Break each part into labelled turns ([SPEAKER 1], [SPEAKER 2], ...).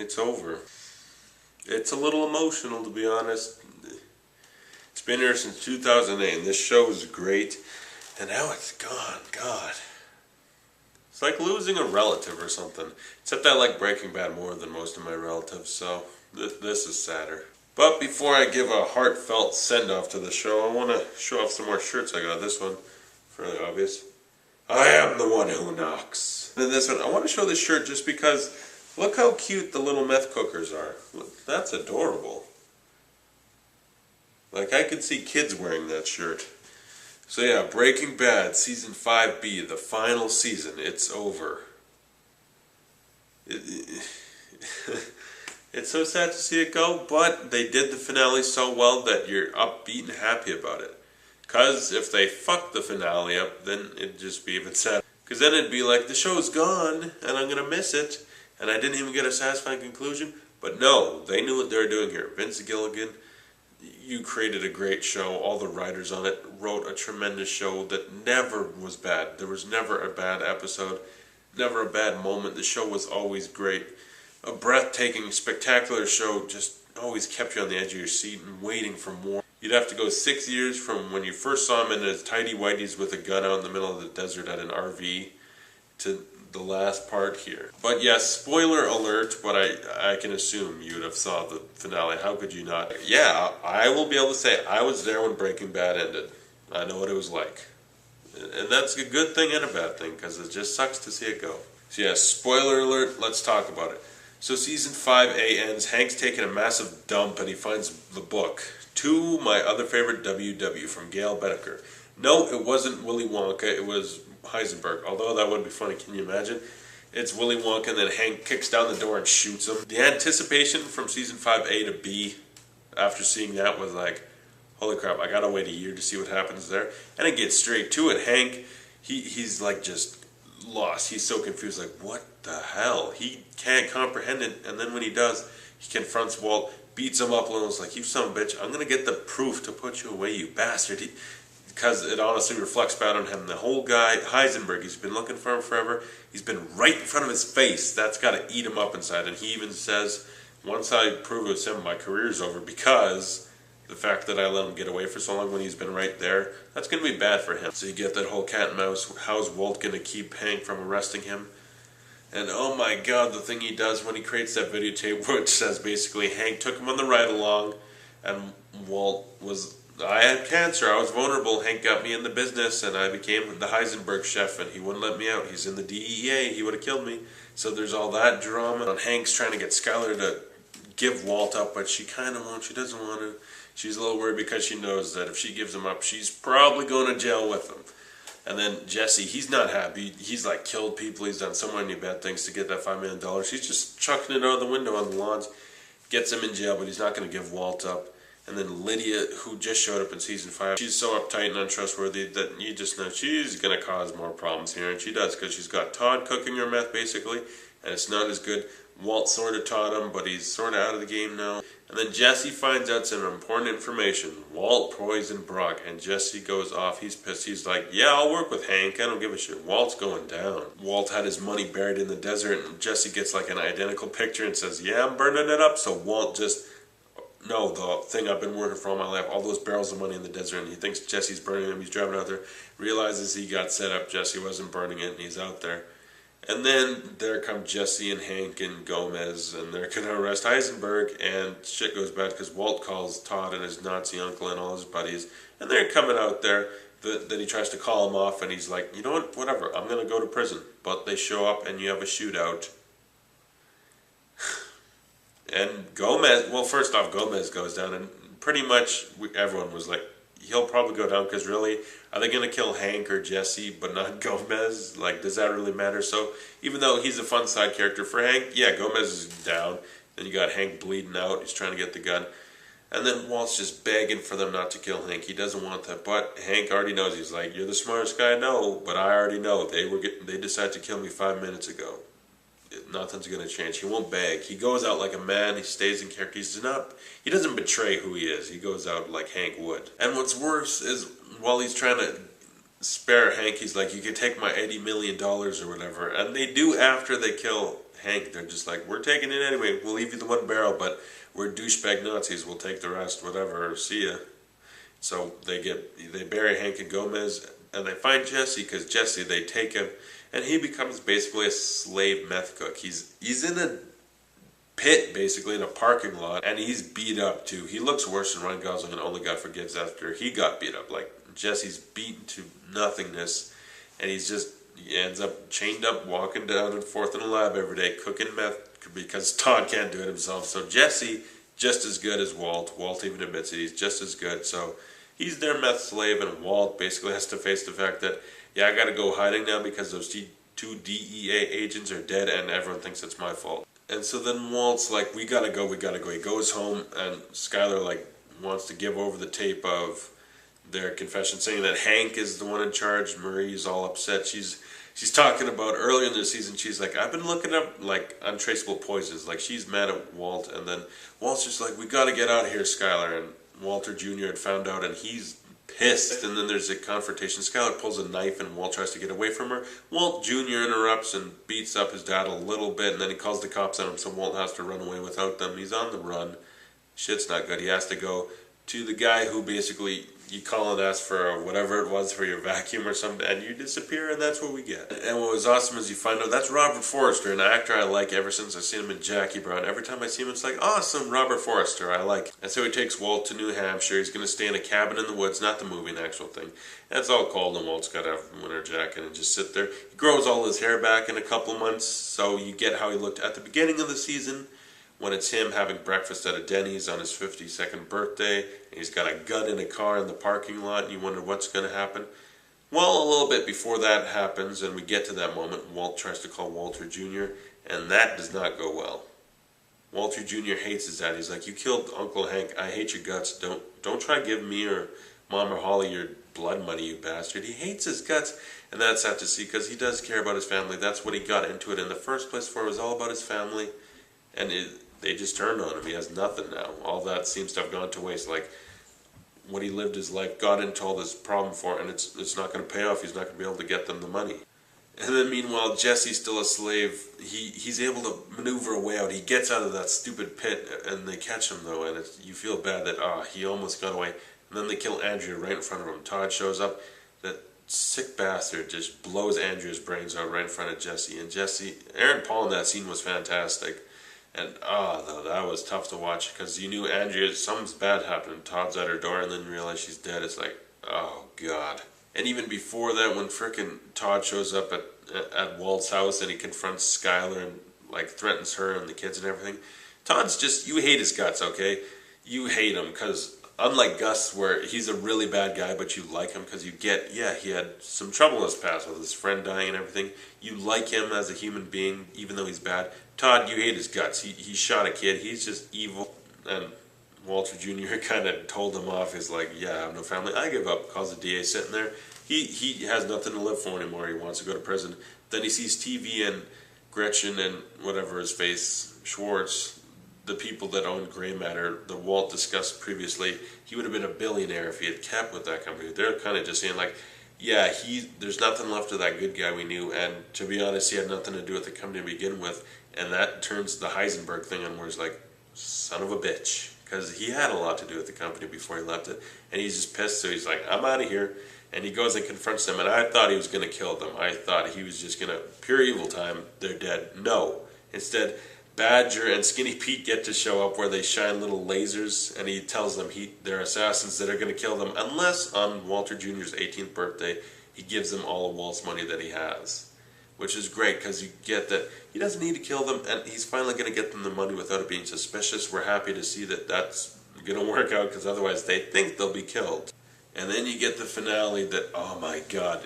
[SPEAKER 1] It's over. It's a little emotional, to be honest. It's been here since 2008, and this show is great, and now it's gone. God. It's like losing a relative or something. Except I like Breaking Bad more than most of my relatives, so this is sadder. But before I give a heartfelt send-off to the show, I want to show off some more shirts I got. This one, fairly obvious. I am the one who knocks. And then this one, I want to show this shirt just because look how cute the little meth cookers are. Look, that's adorable. Like, I could see kids wearing that shirt. So yeah, Breaking Bad, Season 5B, the final season. It's over. It's so sad to see it go, but they did the finale so well that you're upbeat and happy about it. Because if they fucked the finale up, then it'd just be even sad. Because then it'd be like, the show's gone, and I'm going to miss it, and I didn't even get a satisfying conclusion. But no, they knew what they were doing here. Vince Gilligan, you created a great show. All the writers on it wrote a tremendous show that never was bad. There was never a bad episode, never a bad moment. The show was always great. A breathtaking, spectacular show, just always kept you on the edge of your seat and waiting for more. You'd have to go 6 years from when you first saw him in his tidy whities with a gun out in the middle of the desert at an RV to the last part here. But yes, spoiler alert, but I can assume you would have saw the finale. How could you not? Yeah, I will be able to say I was there when Breaking Bad ended. I know what it was like. And that's a good thing and a bad thing, because it just sucks to see it go. So yeah, spoiler alert, let's talk about it. So season 5A ends, Hank's taking a massive dump and he finds the book. To my other favorite WW from Gail Bedecker. No, it wasn't Willy Wonka, it was Heisenberg. Although that would be funny, can you imagine? It's Willy Wonka and then Hank kicks down the door and shoots him. The anticipation from season 5A to B after seeing that was like, holy crap, I gotta wait a year to see what happens there. And it gets straight to it. Hank, he's like just lost. He's so confused, like, what the hell? He can't comprehend it, and then when he does, he confronts Walt, beats him up, and was like, you son of a bitch, I'm gonna get the proof to put you away, you bastard. Because it honestly reflects bad on him. The whole guy, Heisenberg, he's been looking for him forever. He's been right in front of his face. That's got to eat him up inside. And he even says, once I prove it's him, my career's over, because the fact that I let him get away for so long when he's been right there, that's going to be bad for him. So you get that whole cat and mouse. How's Walt going to keep Hank from arresting him? And oh my god, the thing he does when he creates that videotape, which says basically Hank took him on the ride along, and Walt was, I had cancer, I was vulnerable, Hank got me in the business, and I became the Heisenberg chef, and he wouldn't let me out. He's in the DEA, he would have killed me. So there's all that drama. And Hank's trying to get Skylar to give Walt up, but she kind of won't, she doesn't want to. She's a little worried because she knows that if she gives him up, she's probably going to jail with him. And then Jesse, he's not happy. He's like killed people. He's done so many bad things to get that $5 million. He's just chucking it out of the window on the lawns. Gets him in jail, but he's not going to give Walt up. And then Lydia, who just showed up in season 5, she's so uptight and untrustworthy that you just know she's going to cause more problems here. And she does, because she's got Todd cooking her meth, basically. And it's not as good. Walt sort of taught him, but he's sort of out of the game now. And then Jesse finds out some important information. Walt poisoned Brock, and Jesse goes off. He's pissed. He's like, yeah, I'll work with Hank. I don't give a shit. Walt's going down. Walt had his money buried in the desert, and Jesse gets like an identical picture and says, yeah, I'm burning it up. So Walt just, no, the thing I've been working for all my life, all those barrels of money in the desert, and he thinks Jesse's burning them. He's driving out there, realizes he got set up. Jesse wasn't burning it, and he's out there. And then there come Jesse and Hank and Gomez, and they're going to arrest Heisenberg, and shit goes bad because Walt calls Todd and his Nazi uncle and all his buddies, and they're coming out there. Then he tries to call him off, and he's like, you know what, whatever, I'm going to go to prison. But they show up, and you have a shootout. And Gomez, well, first off, Gomez goes down, and pretty much everyone was like, he'll probably go down, because really, are they going to kill Hank or Jesse, but not Gomez? Like, does that really matter? So, even though he's a fun side character for Hank, yeah, Gomez is down. Then you got Hank bleeding out. He's trying to get the gun. And then Walt's just begging for them not to kill Hank. He doesn't want that. But Hank already knows. He's like, you're the smartest guy I know, but I already know. They decided to kill me 5 minutes ago. Nothing's going to change. He won't beg. He goes out like a man. He stays in character. He doesn't betray who he is. He goes out like Hank would. And what's worse is, while he's trying to spare Hank, he's like, you can take my $80 million or whatever. And they do after they kill Hank. They're just like, we're taking it anyway. We'll leave you the one barrel, but we're douchebag Nazis. We'll take the rest, whatever. See ya. So they bury Hank and Gomez, and they find Jesse, because Jesse, they take him, and he becomes basically a slave meth cook. He's in a pit, basically, in a parking lot, and he's beat up too. He looks worse than Ryan Gosling and Only God Forgives after he got beat up. Like, Jesse's beaten to nothingness, and he ends up chained up, walking down and forth in a lab every day, cooking meth, because Todd can't do it himself. So Jesse, just as good as Walt. Walt even admits it, he's just as good. So he's their meth slave, and Walt basically has to face the fact that, yeah, I gotta go hiding now because those two DEA agents are dead, and everyone thinks it's my fault. And so then Walt's like, we gotta go. He goes home, and Skyler, like, wants to give over the tape of their confession, saying that Hank is the one in charge. Marie's all upset. She's talking about earlier in the season, she's like, I've been looking up, like, untraceable poisons. Like, she's mad at Walt, and then Walt's just like, we gotta get out of here, Skyler. And Walter Jr. had found out, and he's pissed. And then there's a confrontation. Skyler pulls a knife, and Walt tries to get away from her. Walt Jr. interrupts and beats up his dad a little bit, and then he calls the cops on him, so Walt has to run away without them. He's on the run. Shit's not good. He has to go to the guy who basically, you call and ask for whatever it was for your vacuum or something, and you disappear, and that's what we get. And what was awesome is you find out that's Robert Forster, an actor I like ever since I've seen him in Jackie Brown. Every time I see him, it's like, awesome, Robert Forster, I like. And so he takes Walt to New Hampshire. He's going to stay in a cabin in the woods, not the movie, an actual thing. And it's all cold, and Walt's got to have a winter jacket and just sit there. He grows all his hair back in a couple months, so you get how he looked at the beginning of the season, when it's him having breakfast at a Denny's on his 52nd birthday, and he's got a gun in a car in the parking lot, and you wonder what's going to happen. Well, a little bit before that happens, and we get to that moment, Walt tries to call Walter Jr., and that does not go well. Walter Jr. hates his dad. He's like, you killed Uncle Hank. I hate your guts. Don't try to give me or Mom or Holly your blood money, you bastard. He hates his guts, and that's sad to see, because he does care about his family. That's what he got into it in the first place for. It was all about his family, and they just turned on him. He has nothing now. All that seems to have gone to waste. Like, what he lived his life, got into all this problem for, and it's not going to pay off. He's not going to be able to get them the money. And then meanwhile, Jesse's still a slave. He's able to maneuver a way out. He gets out of that stupid pit, and they catch him, though, and you feel bad that, he almost got away. And then they kill Andrea right in front of him. Todd shows up. That sick bastard just blows Andrea's brains out right in front of Jesse. And Aaron Paul in that scene was fantastic. And, though, that was tough to watch, because you knew Andrea, something's bad happened. Todd's at her door, and then you realize she's dead. It's like, oh, God. And even before that, when frickin' Todd shows up at Walt's house, and he confronts Skyler and, like, threatens her and the kids and everything, Todd's just, you hate his guts, okay? You hate him, because unlike Gus, where he's a really bad guy, but you like him because you get, he had some trouble in his past with his friend dying and everything. You like him as a human being, even though he's bad. Todd, you hate his guts. He shot a kid. He's just evil. And Walter Jr. kind of told him off. He's like, I have no family. I give up. Calls the DA sitting there. He has nothing to live for anymore. He wants to go to prison. Then he sees TV and Gretchen and whatever his face, Schwartz, the people that owned Gray Matter, that Walt discussed previously. He would have been a billionaire if he had kept with that company. They're kind of just saying, like, there's nothing left of that good guy we knew, and to be honest, he had nothing to do with the company to begin with, and that turns the Heisenberg thing on, where he's like, son of a bitch, because he had a lot to do with the company before he left it, and he's just pissed, so he's like, I'm out of here, and he goes and confronts them, and I thought he was going to kill them. I thought he was just going to, pure evil time, they're dead. No. Instead, Badger and Skinny Pete get to show up, where they shine little lasers, and he tells them they're assassins that are going to kill them, unless on Walter Jr.'s 18th birthday, he gives them all of Walt's money that he has. Which is great, because you get that he doesn't need to kill them, and he's finally going to get them the money without it being suspicious. We're happy to see that that's going to work out, because otherwise they think they'll be killed. And then you get the finale that, oh my God,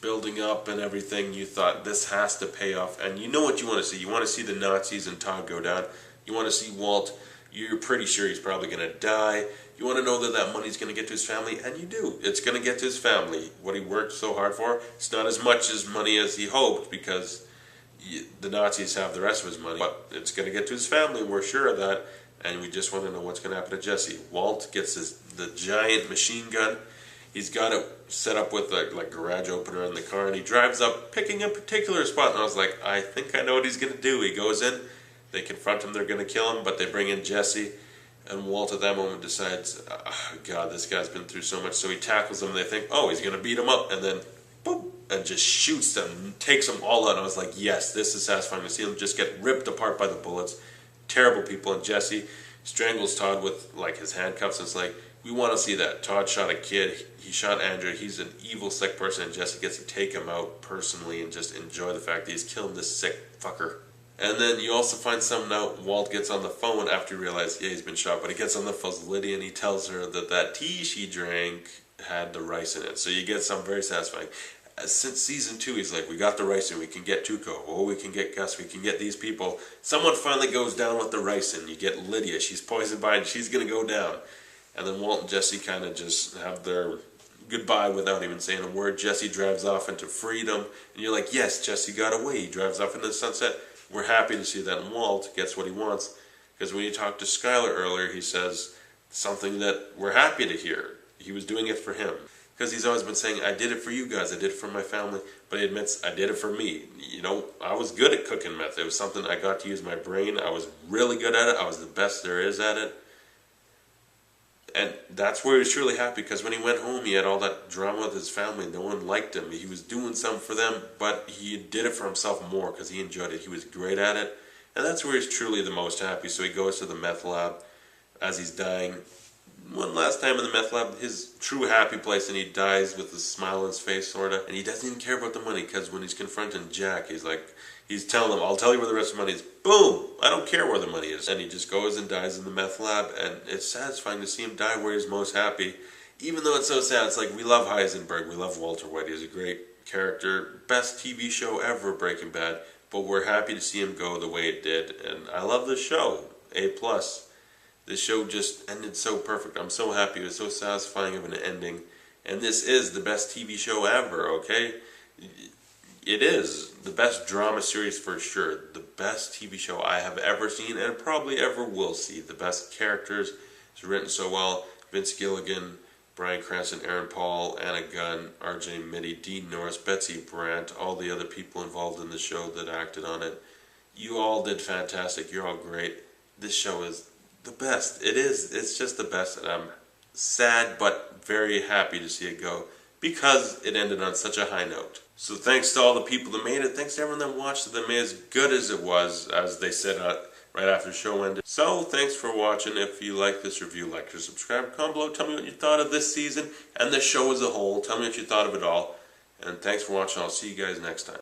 [SPEAKER 1] building up and everything, you thought this has to pay off, and you know what you want to see. You want to see the Nazis and Todd go down. You want to see Walt. You're pretty sure he's probably going to die. You want to know that that money's going to get to his family, and you do. It's going to get to his family. What he worked so hard for, it's not as much as money as he hoped, because the Nazis have the rest of his money, but it's going to get to his family. We're sure of that, and we just want to know what's going to happen to Jesse. Walt gets the giant machine gun. He's got it set up with a like garage opener in the car, and he drives up, picking a particular spot. And I was like, I think I know what he's gonna do. He goes in, they confront him, they're gonna kill him, but they bring in Jesse, and Walt at that moment decides, oh, God, this guy's been through so much. So he tackles him. They think, oh, he's gonna beat him up, and then boom, and just shoots them, takes them all out. And I was like, yes, this is satisfying to see them just get ripped apart by the bullets. Terrible people. And Jesse strangles Todd with like his handcuffs. And it's like, we want to see that. Todd shot a kid. He shot Andrew. He's an evil, sick person. And Jesse gets to take him out personally and just enjoy the fact that he's killing this sick fucker. And then you also find something out. Walt gets on the phone after he realizes, yeah, he's been shot. But he gets on the phone with Lydia and he tells her that that tea she drank had the rice in it. So you get something very satisfying. Since season 2, he's like, we got the ricin, we can get Tuco, oh, we can get Gus, we can get these people. Someone finally goes down with the ricin. You get Lydia, she's poisoned by it, she's going to go down. And then Walt and Jesse kind of just have their goodbye without even saying a word. Jesse drives off into freedom, and you're like, yes, Jesse got away. He drives off into the sunset. We're happy to see that, and Walt gets what he wants. Because when you talked to Skyler earlier, he says something that we're happy to hear. He was doing it for him. Because he's always been saying, I did it for you guys, I did it for my family, but he admits, I did it for me. You know, I was good at cooking meth. It was something I got to use my brain. I was really good at it. I was the best there is at it. And that's where he was truly happy, because when he went home, he had all that drama with his family. No one liked him. He was doing something for them, but he did it for himself more because he enjoyed it. He was great at it. And that's where he's truly the most happy. So he goes to the meth lab as he's dying. One last time in the meth lab, his true happy place, and he dies with a smile on his face, sort of. And he doesn't even care about the money, because when he's confronting Jack, he's like, he's telling him, I'll tell you where the rest of the money is. Boom! I don't care where the money is. And he just goes and dies in the meth lab, and it's satisfying to see him die where he's most happy. Even though it's so sad, it's like, we love Heisenberg, we llove Walter White, he's a great character. Best TV show ever, Breaking Bad. But we're happy to see him go the way it did. And I love the show. A+. This show just ended so perfect. I'm so happy. It was so satisfying of an ending. And this is the best TV show ever, okay? It is the best drama series for sure. The best TV show I have ever seen and probably ever will see. The best characters. It's written so well. Vince Gilligan, Bryan Cranston, Aaron Paul, Anna Gunn, RJ Mitte, Dean Norris, Betsy, Brandt, all the other people involved in the show that acted on it. You all did fantastic. You're all great. This show is the best. It is. It's just the best, and I'm sad but very happy to see it go because it ended on such a high note. So thanks to all the people that made it. Thanks to everyone that watched it that made it as good as it was, as they said right after the show ended. So thanks for watching. If you like this review, like or subscribe. Comment below. Tell me what you thought of this season and the show as a whole. Tell me what you thought of it all. And thanks for watching. I'll see you guys next time.